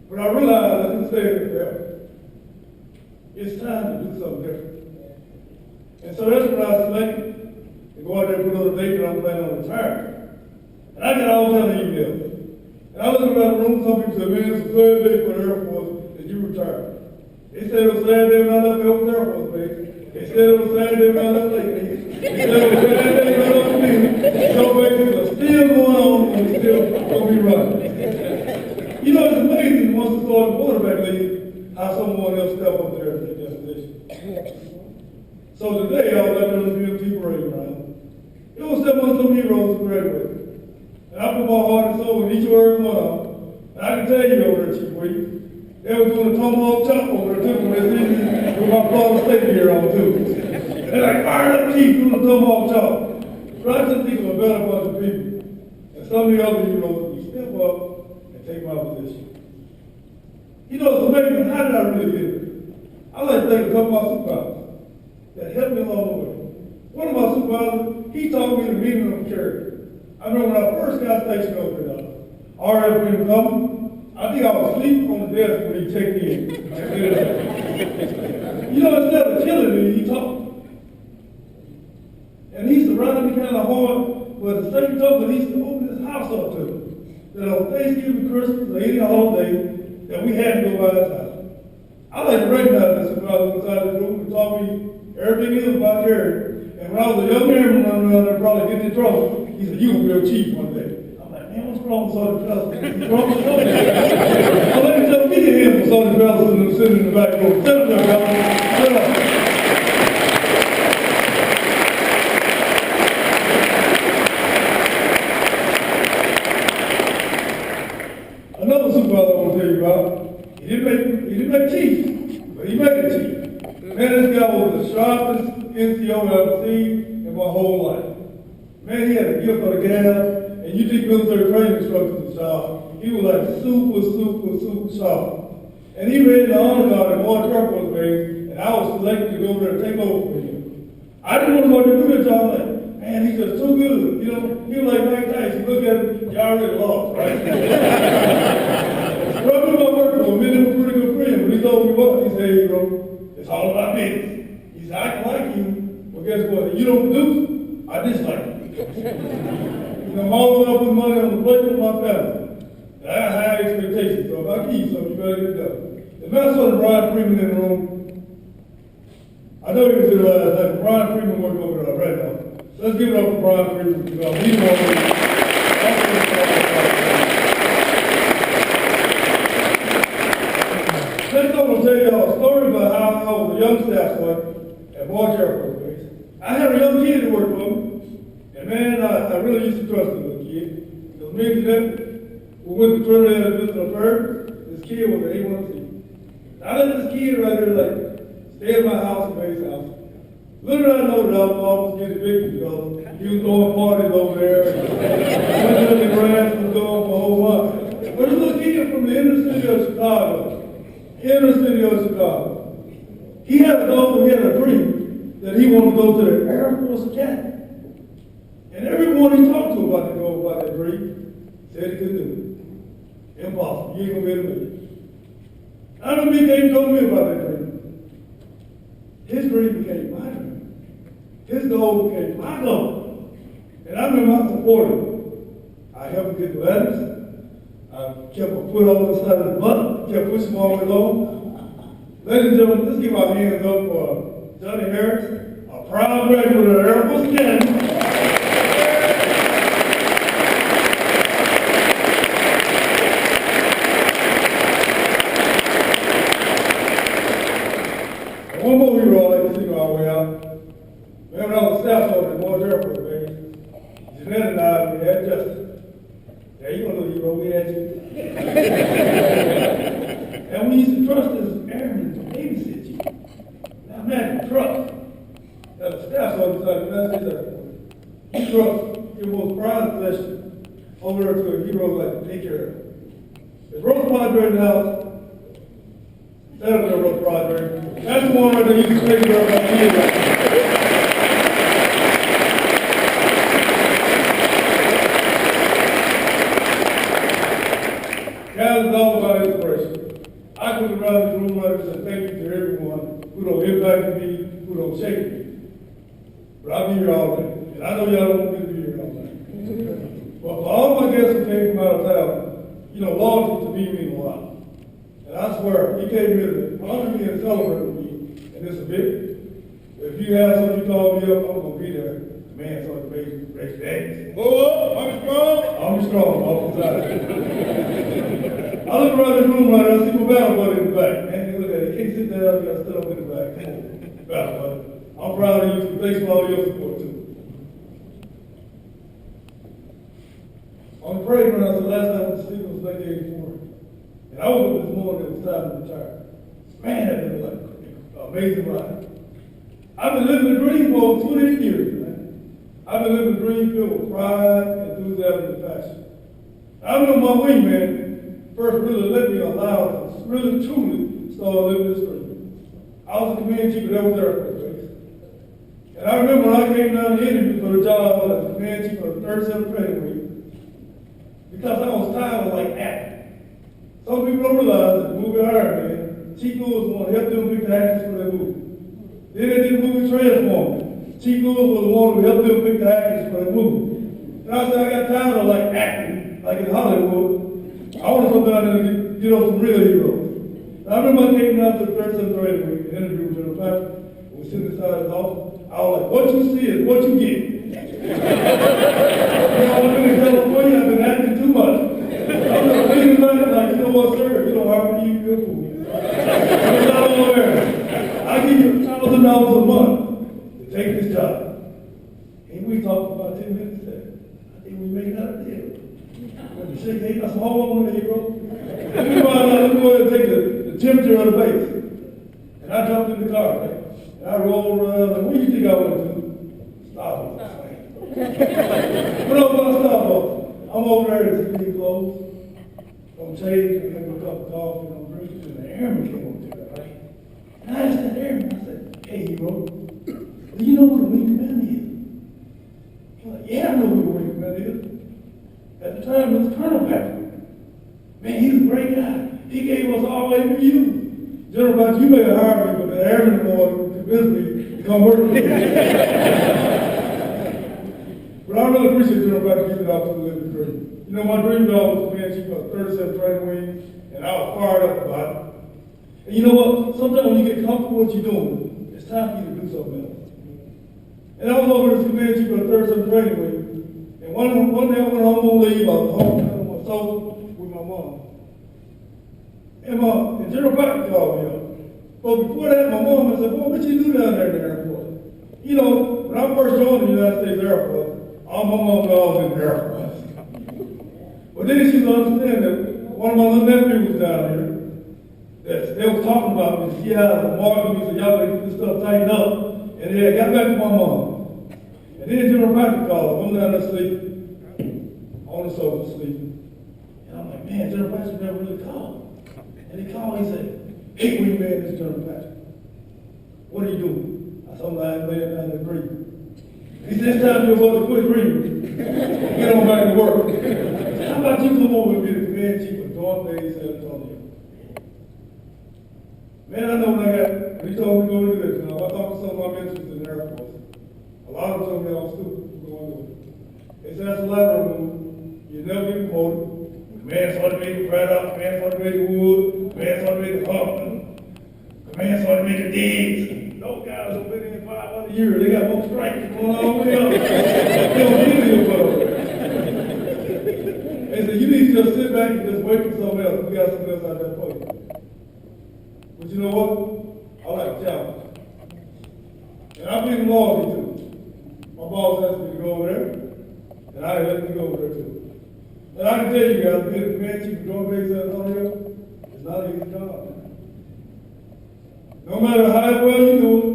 But I realized I couldn't stay there forever. It's time to do something different. And so that's when I selected to go out there and put on a date that I'm planning on retiring. And I got all kinds of emails. And I looked around the room, some people said, man, it's a sad day for the Air Force that you retired. They said it was a sad day when I left the Air Force base. They said it was a sad day when I left Lake East. They said it was a sad day when I left me. So bases are still going on and it's still going to be running. It's amazing once you start the quarterback league, how someone else step up there and take that position. So today, I was out there listening to the parade around. It was 7 some heroes who graduated. And I put my heart and soul in each and every one of them. And I can tell you over there, Chief Williams, they were doing a tomahawk chop over there too when they see me with my Florida State gear on too. And they're like, fire up, Chief, doing a tomahawk chop. But I just think of a better bunch of people. And some of the other heroes who step up and take my position. It's amazing, how did I really get it? I like to thank a couple of my supervisors that helped me along the way. One of my supervisors, he taught me the meaning of character. I remember when I first got stationed over there, RF been coming. I think I was asleep on the desk when he checked in. Instead of killing me, he taught. And he surrounded me kind of hard, but at the same token, he used to open his house up to me. That on Thanksgiving, Christmas, or any holiday, that we had to go by his house. I like to recognize this supervisor inside the room and taught me everything else about character. And when I was a young man running around there probably getting in trouble, he said, "You gonna be a chief one day." I'm like, man, what's wrong with Sergeant Fellas? What's wrong with Sergeant Fellas? So let me tell you, get your hands for Sergeant Fellas sitting in the back room. Sit up there, fellas. Sit up. Another supervisor I want to tell you about, he didn't make chief, but he made a chief. Man, this guy was the sharpest NCO I've ever seen in my whole life. Man, he had a gift for the gas, and you think military training instructors are sharp. He was like super sharp. And he ran the honor guard at March Air Force Base, and I was selected to go over there and take over for him. I didn't want to go to do that job. Like, man, he's already lost, right? Struggling my work for a minute, a pretty good friend. When he told me what, he said, hey, bro, it's all about business. He said, I can like you, but guess what? If you don't produce, I dislike you. I'm always up with money on the plate with my family. And I have high expectations, so if I give you something, you better get it done. If that's what Brian Freeman in the room, I know he was here last night, but Brian Freeman working over there right now. Let's give it up for Brian Freeman, because he's one of Next, I'm going to tell y'all a story about how I was a young staff sergeant at March Air Force Base. I had a young kid that worked for me, and man, I really used to trust the little kid. Because me and them, we went to Trinidad and visited a bird. This kid was an A1C. I let this kid right here, like, stay at my house, base house. Little did I know that I was almost getting evicted because he was throwing parties over there. Went to the grass and was going for a whole month. But this little kid from the inner city of Chicago, he had a goal, he had a dream that he wanted to go to the Air Force Academy. And everyone he talked to about that dream said he couldn't do it. Impossible. You ain't gonna be able to do it. I don't think they told me about that dream. His dream became my dream. His goal became my goal. And I remember I supported him. I helped him get the letters. I kept a foot on the side of the butt, kept pushing him all the way along. Ladies and gentlemen, let's give our hands up for Johnny Harris, a proud graduate of the Air Force Academy. One more hero I'd like to sing our way out. Man, when I was staff sergeant at March Air Force Base, Jeanette and I, we had Justin. Yeah, you know the hero, we had you. And we used to trust this airman to babysit you. Now imagine trust. As a staff sergeant, that's his airport. You trust your most prized possession over there to a hero like to take care of. It's Rose Padre in the house. That was a rough project. That's the one right there you can take care of my kid. God is all about inspiration. I could have around this room right and said thank you to everyone who don't impact me, who don't shake me. But I'll be here all day. And I know y'all don't want me to be here all day. But for all my guests who came from out of town, loyalty to me means a lot. And I swear, he came here to honor me and celebrate with me, and it's a big. If you have something you call me up, I'm going to be there. Man, so it's raise your hands. Whoa, I'm strong. I'm strong, off the side. I look around this room right now, I see my battle buddy in the back. Man, look at it. He can't sit down, you got to sit up in the back. Come on, battle buddy. I'm proud of you, too. Thanks for all your support, too. On the parade ground, the last time I was sleeping was like 84. And I woke up this morning, it was time to retire. Man, that been like an amazing ride. I've been living the dream for over 28 years, man. I've been living the dream filled with pride, enthusiasm, and passion. I remember my wingman first really let me allow us, really truly start living this dream. I was the command chief of that Air Force Base. And I remember when I came down to interview for the job as the command chief of the 37th Training Wing, because I was tired of like acting. Some people don't realize that the movie Iron Man, Chief Lewis wanted to help them pick the actors for their movie. Then they did the movie Transformers. Chief Lewis was the one who helped them pick the actors for their movie. And I said, I got tired of like acting, like in Hollywood. I want to come down there and get on some real heroes. And I remember I came down to the 37th Training Wing and interviewed with General Patrick. We were sitting inside his office. I was like, what you see is what you get. I've been in California, I've been acting too much. I'm just thinking about it like, you know what, sir, you don't have to eat good food. I'm not aware. I give you $1,000 a month to take this job. And we talked about 10 minutes there. I think we made that a deal. When you shake hands, that's all I'm going to hero. Let me go ahead and take the temperature of the base. And I jumped in the car, right? And I rolled around, and what do you think I went to? Starbucks. What up about Starbucks? I'm over there in the clothes. I'm changing, I'm having a cup of coffee, I'm drinking, and the airman came over there, right? And I asked that airman, I said, hey, hero, do you know what a wing commander is? He's like, yeah, I know what a wing commander is. At the time, it was Colonel Patrick. Man, he's a great guy. He gave us all a review. General Patrick, you may have hired me, but the airman board convinced me to come work with you. But I really appreciate General Patrick giving out to the living dream. You know, my dream dog was command chief of 37 Training Wing, and I was fired up about it. And you know what? Sometimes when you get comfortable with what you're doing, it's time for you to do something else. And I was over as command chief of 37 Training Wing, and one day I went home on leave. I was home on my sofa with my mom. And General Patrick called me up. But before that, my mom said, "Boy, what you do down there in the Air Force?" You know, when I first joined the United States Air Force, all my mom knew I was in the Air Force. But then she was understand that one of my little nephews was down here, that they was talking about me, see how the market, he said, "Y'all better get this stuff tightened up." And they got back to my mom. And then General Patrick called. I'm down there sleeping, on the sofa sleeping. And I'm like, man, General Patrick never really called. And he called, he said, "Hey, wing man, this is General Patrick. What are you doing?" I said, "I'm lying laying down there breathing." He said, "It's time for your brother to quit breathing. Get on back to work. How about you come over and be the command chief of Joint Base San Antonio?" Man, I know when he told me to go do this. Now, I talked to some of my mentors in the Air Force. A lot of them told me I was stupid for going to it. They said, "That's a lateral move. You never get promoted. Command sergeant made the Braddock, command sergeant made the Wood, command sergeant made the Humpton, command sergeant made the Diggs. Those guys have been in 500 years. They got more strikes going all the way up. They don't need to go up there." They said, "You need to just sit back and just wait for something else. We got something else out there for you." But you know what? I like a challenge. And I'm being loyalty too. My boss asked me to go over there, and I let me go over there too. And I can tell you guys, being a command chief of Joint Base San Antonio is not an easy job. No matter how well you do it,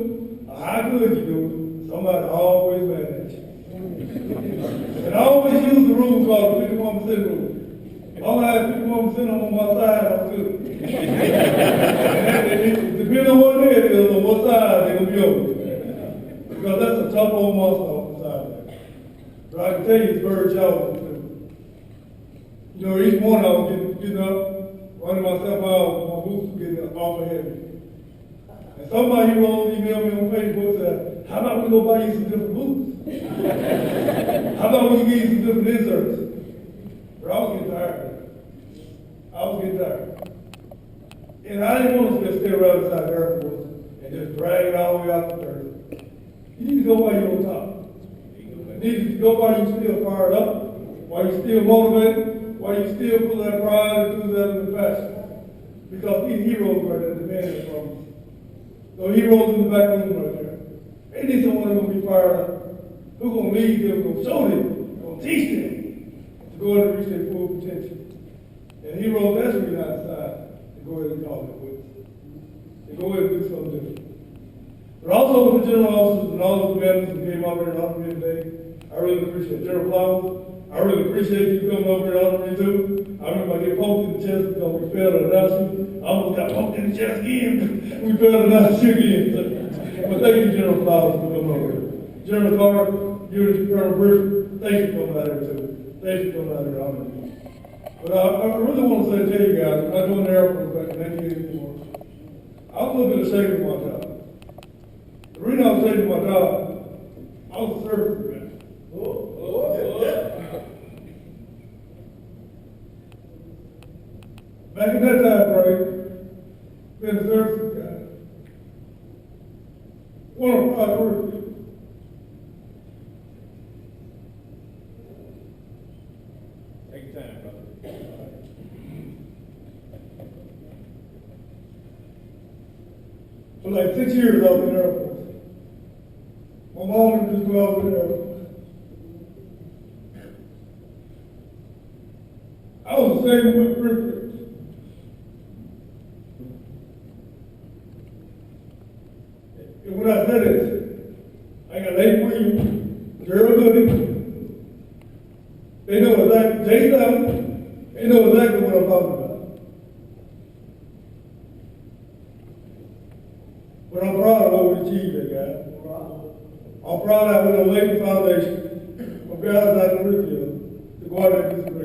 or how good you do it, somebody's always mad at you. And I always use the rule called the 51% rule. If I'm at 51%, I'm on my side, I'm good. And depending on what it is, on what side they're going to be over. Because that's a tough old monster off the side there. But I can tell you it's very challenging too. You know, each morning I was getting up, running myself out, my boots were getting awful heavy. And somebody emailed me on Facebook said, "How about we go buy you some different boots? How about we give you some different inserts?" But I was getting tired. And I didn't want to just stay around inside the Air Force and just drag it all the way out the dirt. You need to go while you're on top. You need to go while you're still fired up, while you're still motivated, while you're still full of that pride, enthusiasm, and passion. Because these heroes right there demanding from us. Those heroes in the back room right there. They need someone who's going to be fired up. Who's going to lead them, going to show them, going to teach them to go ahead and reach their full potential. And heroes, that's what you're not inside. To go ahead and call it quits. To go ahead and do something different. But also with the general officers and all the commanders who came over here and honored me today, I really appreciate General Flowers. I really appreciate you coming over here and honoring me too. I remember I get poked in the chest because we failed to announce you. I almost got poked in the chest again. We failed to announce you again. But thank you, General Flowers, for coming over here. General Carter, you and Colonel Bridger, thank you for coming out here too. Thank you for coming out here and honoring me. But I really want to tell you guys, when I joined the Air Force back in 1984, I was a little bit ashamed of my job. The reason I was ashamed of my job, I was a service man. Back in that time frame, being a service guy, one of my priorities. Take your time, brother. For like 6 years I was in the Air Force. My mom introduced me out in the Air Force. I was the same with privilege. And when I said this, I got Lake Williams, Gerald Goody. They know exactly, Jay Simon, they know exactly what I'm talking about. But I'm proud of what we achieved, guys. I'm proud that with a Lincoln Foundation, of guys like Rick to go out and do some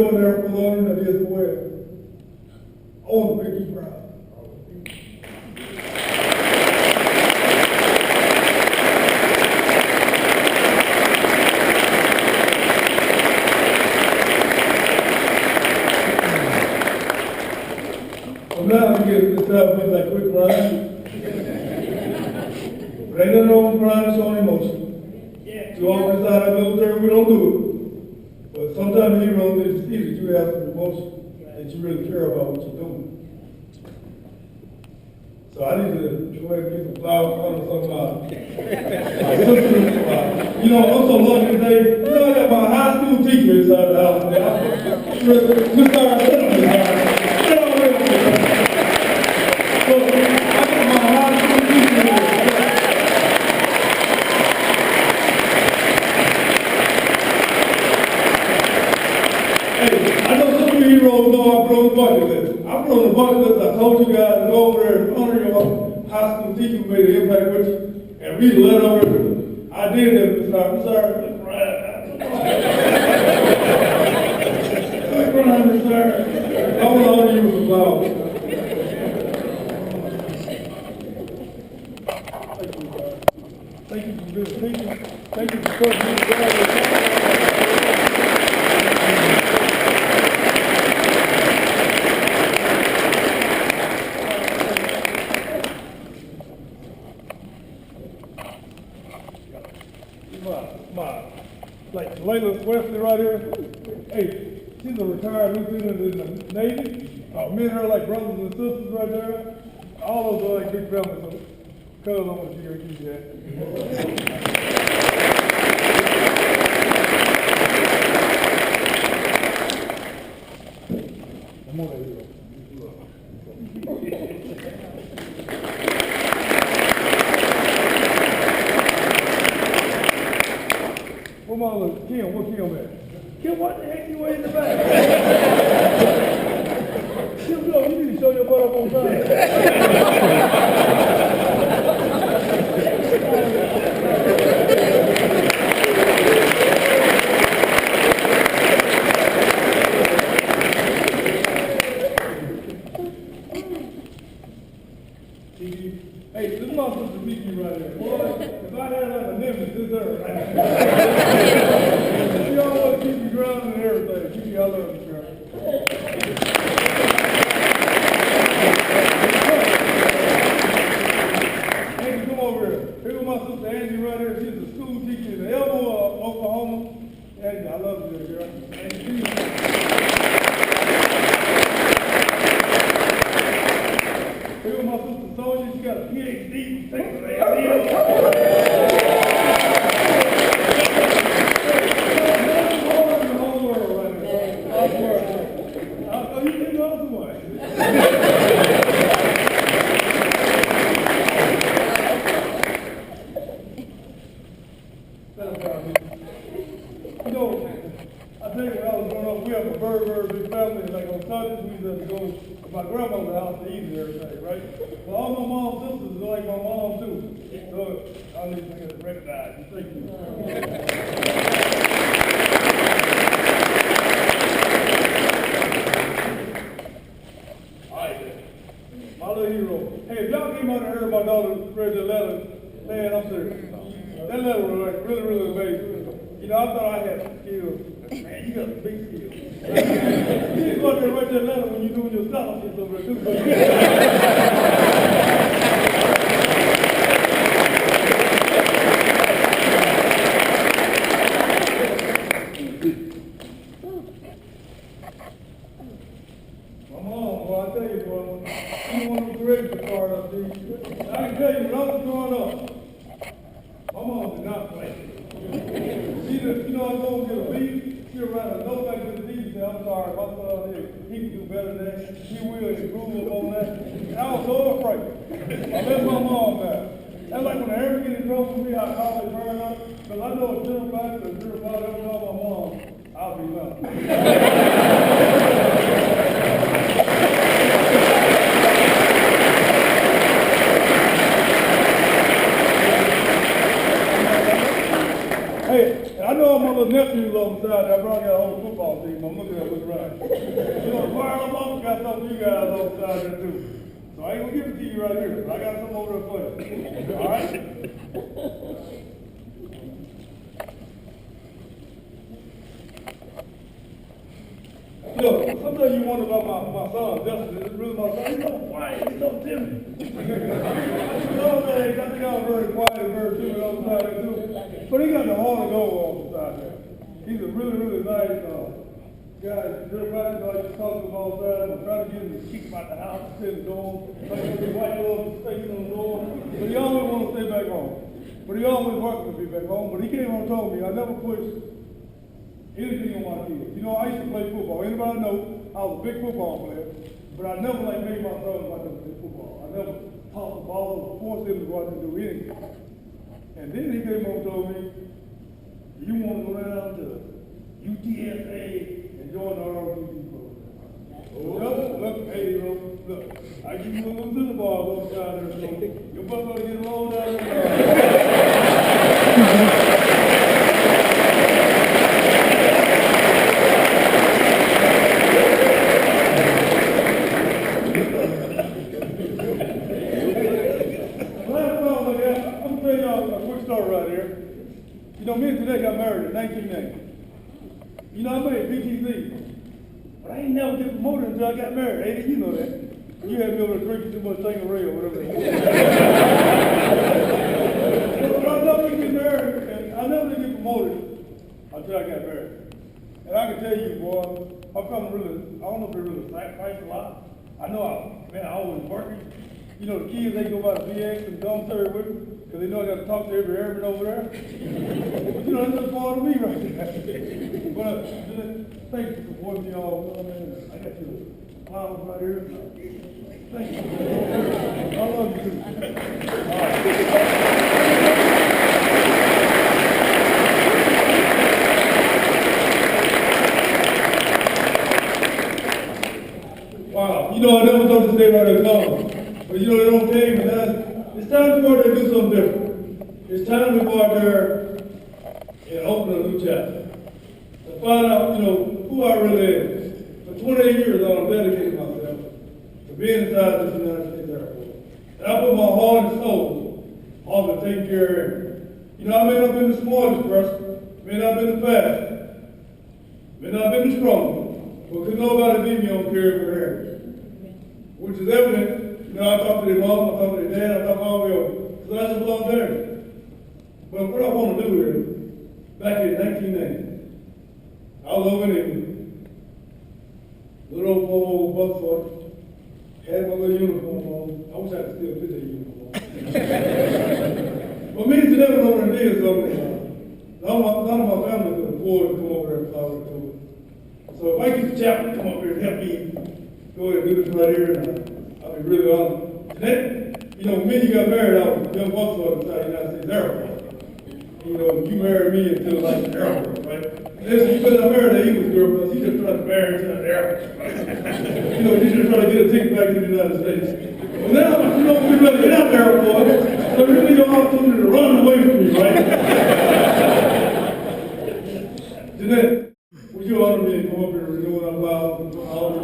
doing there for longer than it is for where. I want to make you proud. I'm not going to get this stuff with like quick crying. But ain't nothing wrong with crying, it's on emotion. To all inside the military, we don't do it. But sometimes you know it's easy to have some emotion that you really care about what you're doing. So I need to go ahead and get some flowers on some you know, I'm so lucky today. You know, I got my high school teacher inside the house today. I know some of you heroes know I broke the bucket list. I broke the bucket list. I told you guys to go over there and honor your high school teacher who made an impact with you and read a letter over it. I did that this time. I'm sorry. I'm crying, sir. I want to honor you with some flowers. Thank you for being patient. Thank you for putting me together. Like Layla Wesley right here. Hey, she's a retired lieutenant in the Navy. Me and her like brothers and sisters right there. All those are like big families. So, cuz I want to see her keep that. Come on, there you go. Where my little Kim? Where Kim at? Kim, what the heck you way in the back? Kim, go, you need to show your butt up on time. Hey, this is my sister Vicky right here. Boy, if I had like a nemesis, this is her right here. She always keep me grounded and everything. Vicky, I love you, girl. Angie, come over here. Here's my sister Angie right here. She's a school teacher in Elmo, Oklahoma. Angie, I love you, girl. Angie, here's my sister Sonia. She got a PhD from Texas A&M. You know, I tell you, when I was growing up, we have a very, very big family. Like on Sundays, we used to go to my grandmother's house to eat and everything, right? Well, all my mom's sisters are like my mom, too. So I need to get recognized. Thank you. All right, then. My little hero. Hey, if y'all came out and heard my daughter read the letter, man, I'm serious. That letter was like really, really amazing. You know, I thought I had some skills. Man, you got some big skills. You just go out there and write that letter when you're doing your scholarships over there, too. My mom, well, I tell you, boy, she's one of the greatest part of these. I can tell you, when I was growing up, my mom did not play. She just, you know, I go and get a beat. She'll write a note back to the teacher and say, I'm sorry, my son here, he can do better than that. He will improve upon that. And I was so afraid. I let my mom down. That's like when I ever get in trouble with me, I call it burn up. Because I know if zero five or 05 ever call my mom, I'll be left. Hey, I know know my little nephew's on the side. I brought got a whole football team. I'm looking at what's right. You know, fire them up. Got some of you guys on the side there too. So I ain't gonna give it to you right here. But I got some over there for you. All right. Look, sometimes you wonder about my son, Justin. It's really my son. He's so quiet. He's so timid. Nowadays, I think I'm very quiet and very timid on the side there too. But he got the heart of gold on the side there. He's a really, really nice guy. Everybody, I just talk to him all the time. I'm trying to get him to keep him out the house and sit home. Like his white gloves and stay on the door. But he always want to stay back home. But he always wants to be back home. But he came on and told me, I never pushed anything on my kids. You know, I used to play football. Anybody know I was a big football player, but I never like made my brothers like to play football. I never tossed the ball or forced them to go out and do anything. And then he came on and told me, you want to go down to UTSA and join the ROTC program. Look, hey, look, I give you a little bit of ball on the side there, so your butt gonna get along down there. You know, me and today got married in 1990. You know, I made BTZ, but I ain't never get promoted until I got married. Hey, you know that. You had me over there drinking too much Tangeray or whatever. But I never get married, and I never did get promoted until I got married. And I can tell you, boy, I've come really, I don't know if they really sacrificed a lot. I know I was working. You know, the kids, they go by the VX and dumpster with them. Because they know I got to talk to every airman over there. But you know, that's just part of me right there. But thank you for supporting me all. I got your flowers right here. Thank you. I love you too. Wow. You know, I never thought this day right here come. But you know, they don't pay me. It's time to go out there and do something different. It's time to go out there and open a new chapter. To find out, you know, who I really am. For 28 years, I've dedicated myself to being inside this United States Air Force. And I put my heart and soul on to take care of everything. You know, I may not have been the smartest person, may not have been the fastest, may not have been the strongest, but could nobody beat me on caring for air. Which is evident. You know, I talk to their mom, I talk to their dad, I talk to all of them. So that's a lot better. But what I want to do is, back in 1990, I was over in England, little old old Buckford, had my little uniform on. I wish I could still fit that uniform on. But me and Jeanette went over and did something. None of my family could afford to come over there and fly over to it. So if I get the chaplain to come up here and help me go ahead and do this right here, and I'll be really honored. And then, you know, when you got married, I was young bucks on the side of the United States Air Force. You know, you married me until like the Air Force, right? And then you could have married that English girl, because she just tried to marry into the Air Force, right? You know, she just tried to get a ticket back to the United States. Well, now, you know, we better get out there, boy. So really your opportunity to run away from me, right? Jeanette, would you honor me and come up here and renew our vows and all of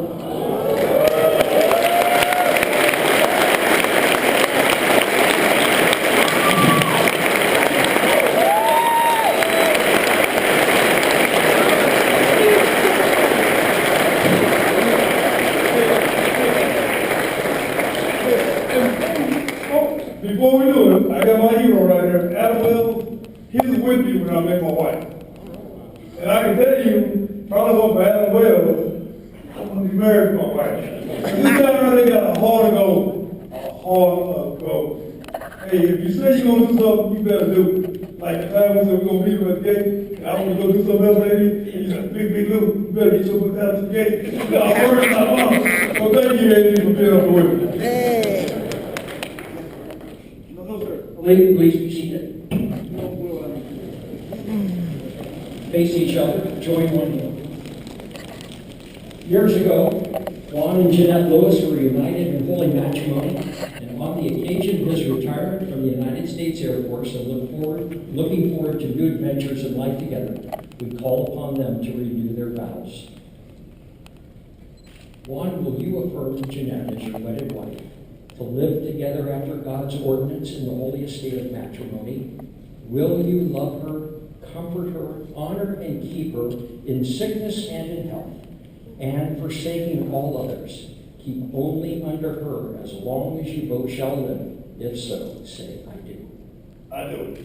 Before we do it, I got my hero right here, Adam Wells. He was with me when I met my wife. And I can tell you, probably what for Adam Wells, I want to be married to my wife. This guy right there got a heart of gold. A heart of gold. Hey, if you say you're going to do something, you better do it. Like the time we said we're going to meet him at the gate, and I want to go do something else, lady, and you said, big Lou, you better get your foot down to the gate. I worked my mom. So thank you, Eddie, for being up with me. Please be seated. Face each other, join one another. Years ago, Juan and Jeanette Lewis were united in holy matrimony, and upon the occasion of his retirement from the United States Air Force and looking forward to new adventures in life together, we call upon them to renew their vows. Juan, will you affirm Jeanette as your wedded wife to live together after God's ordinance in the holy estate of matrimony? Will you love her, comfort her, honor and keep her in sickness and in health, and forsaking all others, keep only under her as long as you both shall live? If so, say, I do. I do.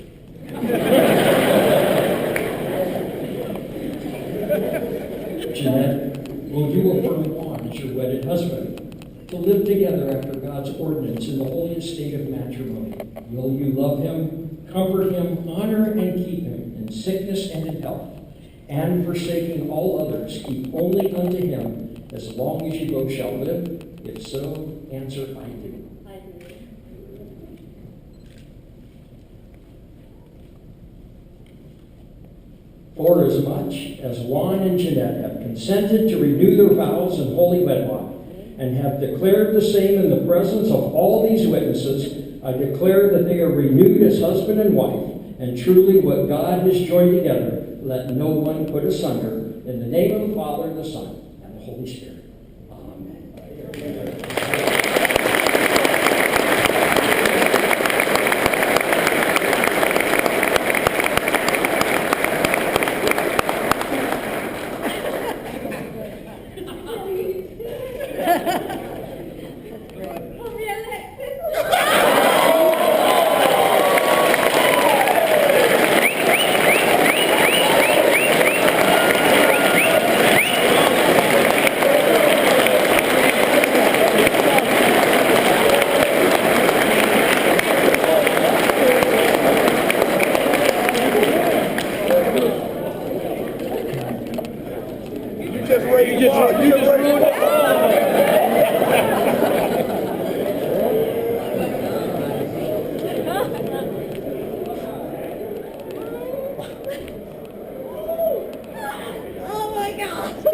Jeanette, will you affirm Juan as your wedded husband to live together after God's ordinance in the holy estate of matrimony? Will you love him, comfort him, honor and keep him in sickness and in health, and forsaking all others, keep only unto him as long as you both shall live? If so, answer, I do. I do. Forasmuch as Juan and Jeanette have consented to renew their vows in holy wedlock, and have declared the same in the presence of all these witnesses, I declare that they are renewed as husband and wife, and truly what God has joined together, let no one put asunder. In the name of the Father, the Son, and the Holy Spirit. Amen.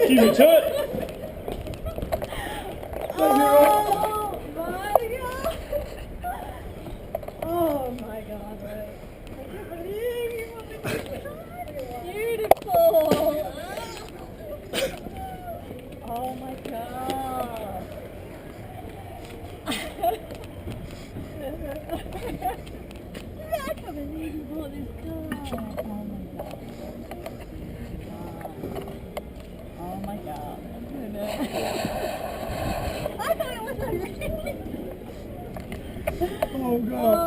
Keep it shut. Oh my God, right. I can't believe you want me to beautiful. Oh my God. I can't believe you bought this car. Oh my God. Oh my God. I thought it was a Oh God.